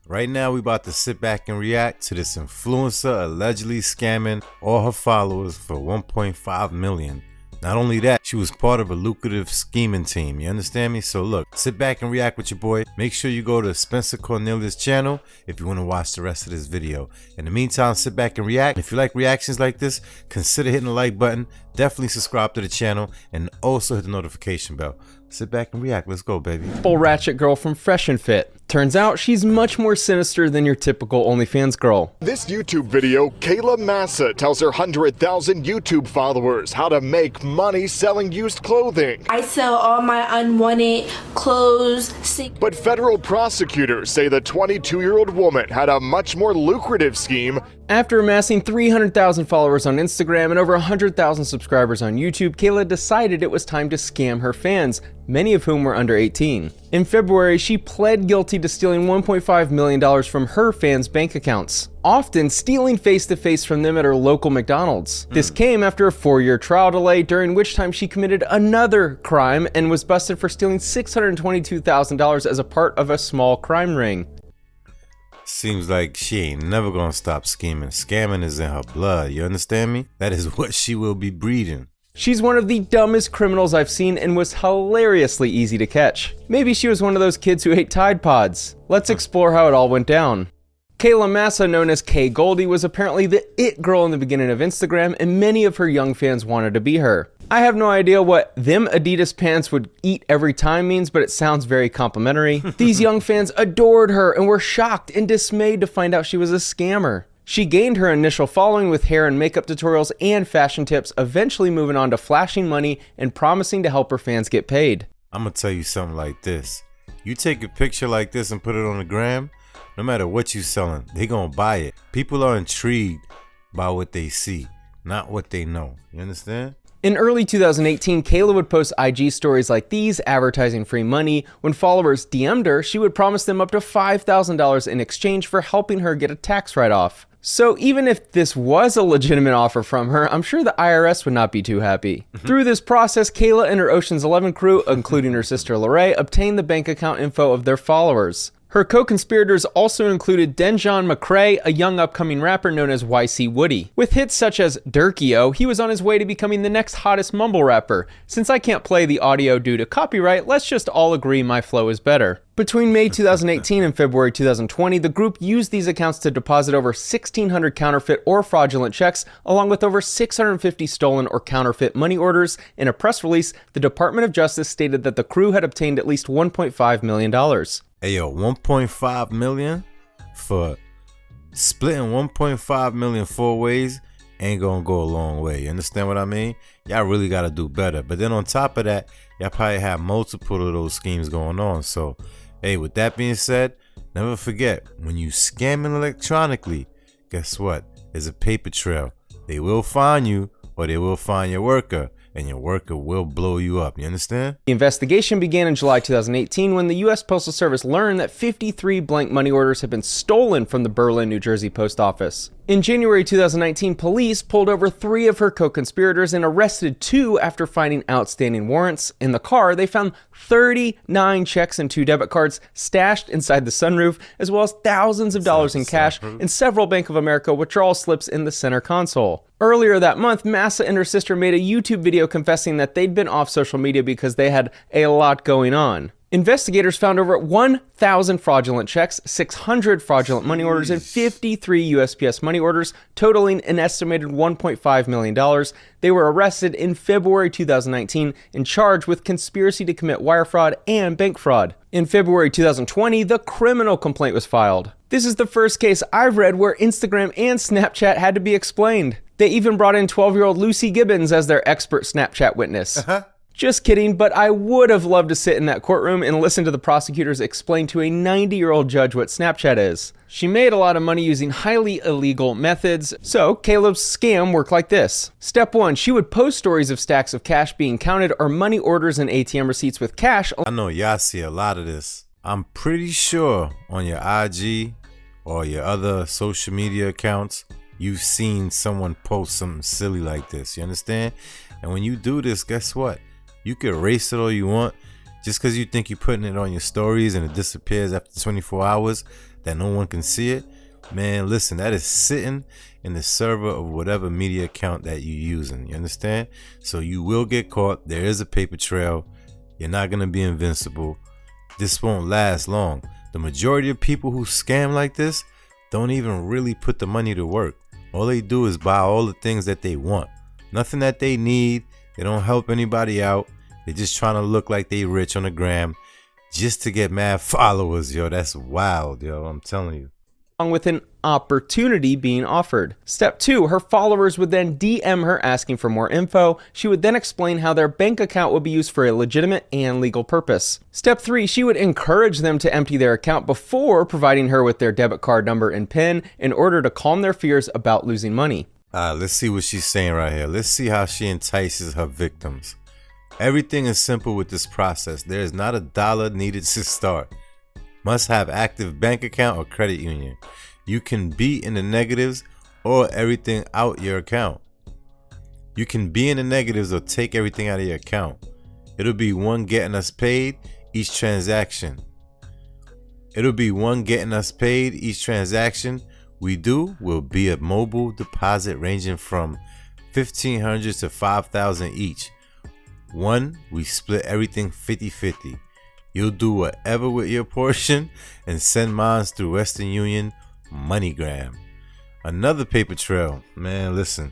Right now, we about to sit back and react to this influencer allegedly scamming all her followers for 1.5 million. Not only that, she was part of a lucrative scheming team, you understand me? So look, sit back and react with your boy. Make sure you go to Spencer Cornelius' channel if you want to watch the rest of this video. In the meantime, sit back and react. If you like reactions like this, consider hitting the like button. Definitely subscribe to the channel and also hit the notification bell. Sit back and react. Let's go, baby. Full ratchet girl from Fresh and Fit. Turns out she's much more sinister than your typical OnlyFans girl. This YouTube video, Kayla Massa tells her 100,000 YouTube followers how to make money selling used clothing. I sell all my unwanted clothes. But federal prosecutors say the 22-year-old woman had a much more lucrative scheme. After amassing 300,000 followers on Instagram and over 100,000 subscribers on YouTube, Kayla decided it was time to scam her fans, many of whom were under 18. In February, she pled guilty to stealing $1.5 million from her fans' bank accounts, often stealing face-to-face from them at her local McDonald's. This came after a 4-year trial delay, during which time she committed another crime and was busted for stealing $622,000 as a part of a small crime ring. Seems like she ain't never gonna stop scheming. Scamming is in her blood, you understand me? That is what she will be breeding. She's one of the dumbest criminals I've seen and was hilariously easy to catch. Maybe she was one of those kids who ate Tide Pods. Let's explore how it all went down. Kayla Massa, known as K Goldie, was apparently the it girl in the beginning of Instagram, and many of her young fans wanted to be her. I have no idea what "them Adidas pants would eat every time" means, but it sounds very complimentary. These young fans adored her and were shocked and dismayed to find out she was a scammer. She gained her initial following with hair and makeup tutorials and fashion tips, eventually moving on to flashing money and promising to help her fans get paid. I'm gonna tell you something like this. You take a picture like this and put it on the gram, no matter what you selling, they gonna buy it. People are intrigued by what they see, not what they know. You understand? In early 2018, Kayla would post IG stories like these, advertising free money. When followers DM'd her, she would promise them up to $5,000 in exchange for helping her get a tax write-off. So even if this was a legitimate offer from her, I'm sure the IRS would not be too happy. Through this process, Kayla and her Ocean's 11 crew, including her sister Lorraine, obtained the bank account info of their followers. Her co-conspirators also included Denjon McCrae, a young upcoming rapper known as YC Woody. With hits such as Durkio, he was on his way to becoming the next hottest mumble rapper. Since I can't play the audio due to copyright, let's just all agree my flow is better. Between May 2018 and February 2020, the group used these accounts to deposit over 1,600 counterfeit or fraudulent checks, along with over 650 stolen or counterfeit money orders. In a press release, the Department of Justice stated that the crew had obtained at least $1.5 million. Hey yo, 1.5 million for splitting 1.5 million 4 ways ain't gonna go a long way. You understand what I mean? Y'all really gotta do better. But then on top of that, y'all probably have multiple of those schemes going on. So, hey, with that being said, never forget, when you scamming electronically, guess what? There's a paper trail. They will find you, or they will find your worker, and your worker will blow you up. You understand? The investigation began in July 2018 when the U.S. Postal Service learned that 53 blank money orders had been stolen from the Berlin, New Jersey post office. In January 2019, police pulled over 3 of her co-conspirators and arrested 2 after finding outstanding warrants. In the car, they found 39 checks and 2 debit cards stashed inside the sunroof, as well as thousands of dollars in cash and several Bank of America withdrawal slips in the center console. Earlier that month, Massa and her sister made a YouTube video confessing that they'd been off social media because they had a lot going on. Investigators found over 1,000 fraudulent checks, 600 fraudulent money orders, and 53 USPS money orders, totaling an estimated $1.5 million. They were arrested in February 2019 and charged with conspiracy to commit wire fraud and bank fraud. In February 2020, the criminal complaint was filed. This is the first case I've read where Instagram and Snapchat had to be explained. They even brought in 12-year-old Lucy Gibbons as their expert Snapchat witness. Just kidding, but I would have loved to sit in that courtroom and listen to the prosecutors explain to a 90-year-old judge what Snapchat is. She made a lot of money using highly illegal methods, so Caleb's scam worked like this. Step 1, she would post stories of stacks of cash being counted or money orders and ATM receipts with cash. I know y'all see a lot of this. I'm pretty sure on your IG or your other social media accounts, you've seen someone post something silly like this, you understand? And when you do this, guess what? You can erase it all you want. Just because you think you're putting it on your stories and it disappears after 24 hours, that no one can see it, man, listen, that is sitting in the server of whatever media account that you're using. You understand? So you will get caught. There is a paper trail. You're not going to be invincible. This won't last long. The majority of people who scam like this don't even really put the money to work. All they do is buy all the things that they want. Nothing that they need. They don't help anybody out. They're just trying to look like they rich on the gram just to get mad followers, yo. That's wild, yo. I'm telling you. Along with an opportunity being offered. Step 2, her followers would then DM her asking for more info. She would then explain how their bank account would be used for a legitimate and legal purpose. Step 3, she would encourage them to empty their account before providing her with their debit card number and PIN in order to calm their fears about losing money. Let's see what she's saying right here. Let's see how she entices her victims. Everything is simple with this process. There is not a dollar needed to start. Must have active bank account or credit union. You can be in the negatives or everything out your account. You can be in the negatives or take everything out of your account. It'll be one getting us paid each transaction. Each transaction we do will be a mobile deposit ranging from $1,500 to $5,000 each. One, we split everything 50-50. You'll do whatever with your portion and send mine through Western Union, MoneyGram. Another paper trail. Man, listen,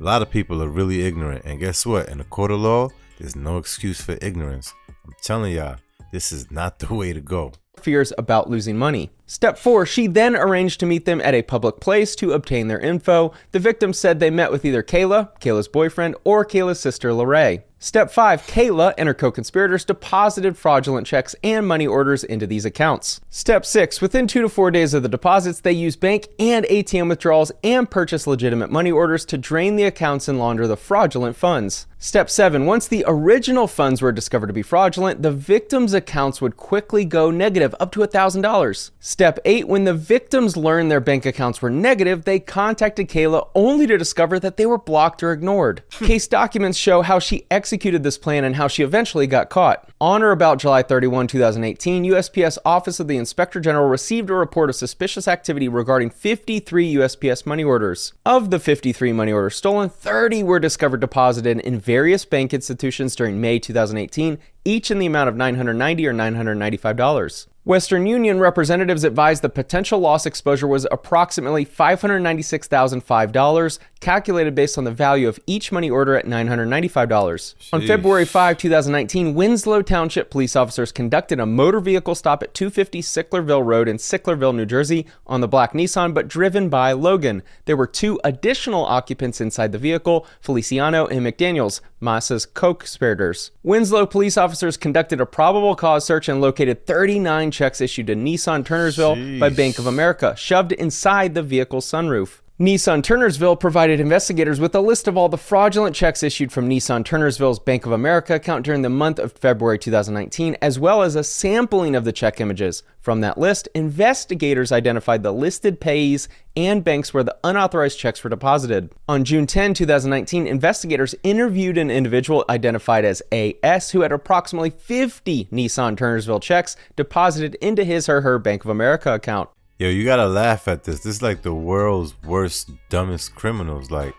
a lot of people are really ignorant. And guess what? In the court of law, there's no excuse for ignorance. I'm telling y'all, this is not the way to go. Fears about losing money. Step 4, she then arranged to meet them at a public place to obtain their info. The victim said they met with either Kayla, Kayla's boyfriend, or Kayla's sister, Larae. Step 5, Kayla and her co-conspirators deposited fraudulent checks and money orders into these accounts. Step 6, within 2 to 4 days of the deposits, they used bank and ATM withdrawals and purchased legitimate money orders to drain the accounts and launder the fraudulent funds. Step 7, once the original funds were discovered to be fraudulent, the victims' accounts would quickly go negative, up to $1,000. Step 8, when the victims learned their bank accounts were negative, they contacted Kayla only to discover that they were blocked or ignored. Case documents show how she executed this plan and how she eventually got caught. On or about July 31, 2018, USPS Office of the Inspector General received a report of suspicious activity regarding 53 USPS money orders. Of the 53 money orders stolen, 30 were discovered deposited in various bank institutions during May 2018, each in the amount of $990 or $995. Western Union representatives advised the potential loss exposure was approximately $596,005, calculated based on the value of each money order at $995. On February 5, 2019, Winslow Township police officers conducted a motor vehicle stop at 250 Sicklerville Road in Sicklerville, New Jersey, on the black Nissan, but driven by Logan. There were 2 additional occupants inside the vehicle, Feliciano and McDaniels, Massa's co-conspirators. Winslow police officers conducted a probable cause search and located 39 checks issued to Nissan Turnersville by Bank of America, shoved inside the vehicle's sunroof. Nissan Turnersville provided investigators with a list of all the fraudulent checks issued from Nissan Turnersville's Bank of America account during the month of February 2019, as well as a sampling of the check images. From that list, investigators identified the listed payees and banks where the unauthorized checks were deposited. On June 10, 2019, investigators interviewed an individual identified as AS who had approximately 50 Nissan Turnersville checks deposited into his or her Bank of America account. Yo, you gotta laugh at this. This is like the world's worst, dumbest criminals. Like,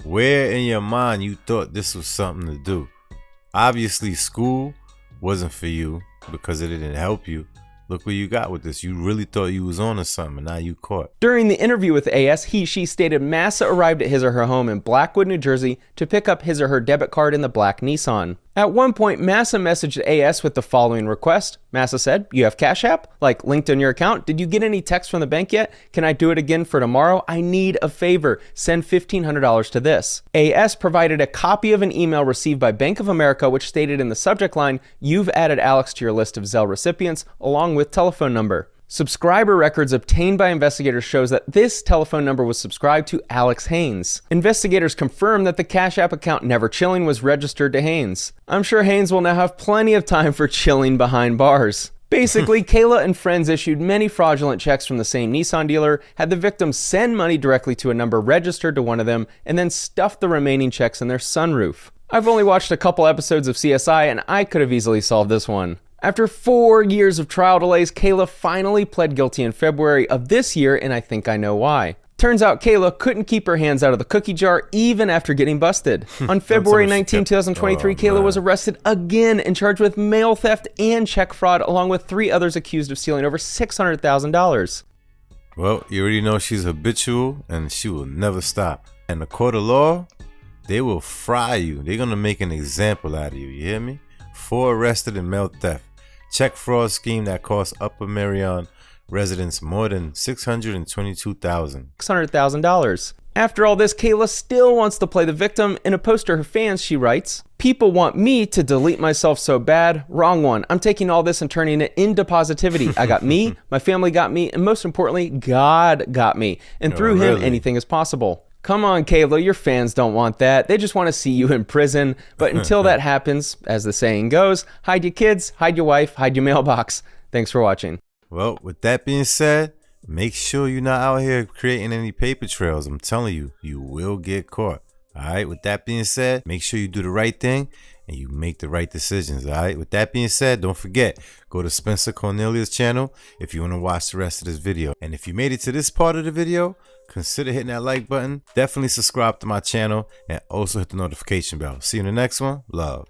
where in your mind you thought this was something to do? Obviously, school wasn't for you because it didn't help you. Look what you got with this. You really thought you was on to something, and now you caught. During the interview with AS, she stated Massa arrived at his or her home in Blackwood, New Jersey to pick up his or her debit card in the black Nissan. At one point, Massa messaged AS with the following request. Massa said, "You have Cash App? Like linked in your account? Did you get any text from the bank yet? Can I do it again for tomorrow? I need a favor. Send $1,500 to this." AS provided a copy of an email received by Bank of America which stated in the subject line, "You've added Alex to your list of Zelle recipients," along with telephone number. Subscriber records obtained by investigators shows that this telephone number was subscribed to Alex Haynes. Investigators confirmed that the Cash App account Never Chilling was registered to Haynes. I'm sure Haynes will now have plenty of time for chilling behind bars. Basically, Kayla and friends issued many fraudulent checks from the same Nissan dealer, had the victims send money directly to a number registered to one of them, and then stuffed the remaining checks in their sunroof. I've only watched a couple episodes of CSI, and I could have easily solved this one. After 4 years of trial delays, Kayla finally pled guilty in February of this year, and I think I know why. Turns out Kayla couldn't keep her hands out of the cookie jar even after getting busted. On February 19, 2023, Kayla was arrested again and charged with mail theft and check fraud, along with 3 others accused of stealing over $600,000. Well, you already know she's habitual and she will never stop. And the court of law, they will fry you. They're going to make an example out of you. You hear me? 4 arrested in mail theft. Check fraud scheme that cost Upper Merion residents more than $622,000. After all this, Kayla still wants to play the victim. In a post to her fans, she writes, "People want me to delete myself so bad. Wrong one. I'm taking all this and turning it into positivity. I got me, my family got me, and most importantly, God got me. And through him, anything is possible." Come on, Kayla, your fans don't want that. They just want to see you in prison. But until that happens, as the saying goes, hide your kids, hide your wife, hide your mailbox. Thanks for watching. Well, with that being said, make sure you're not out here creating any paper trails. I'm telling you, you will get caught. All right. With that being said, make sure you do the right thing and you make the right decisions. All right. With that being said, don't forget, go to Spencer Cornelius' channel if you want to watch the rest of this video. And if you made it to this part of the video, consider hitting that like button. Definitely subscribe to my channel and also hit the notification bell. See you in the next one. Love.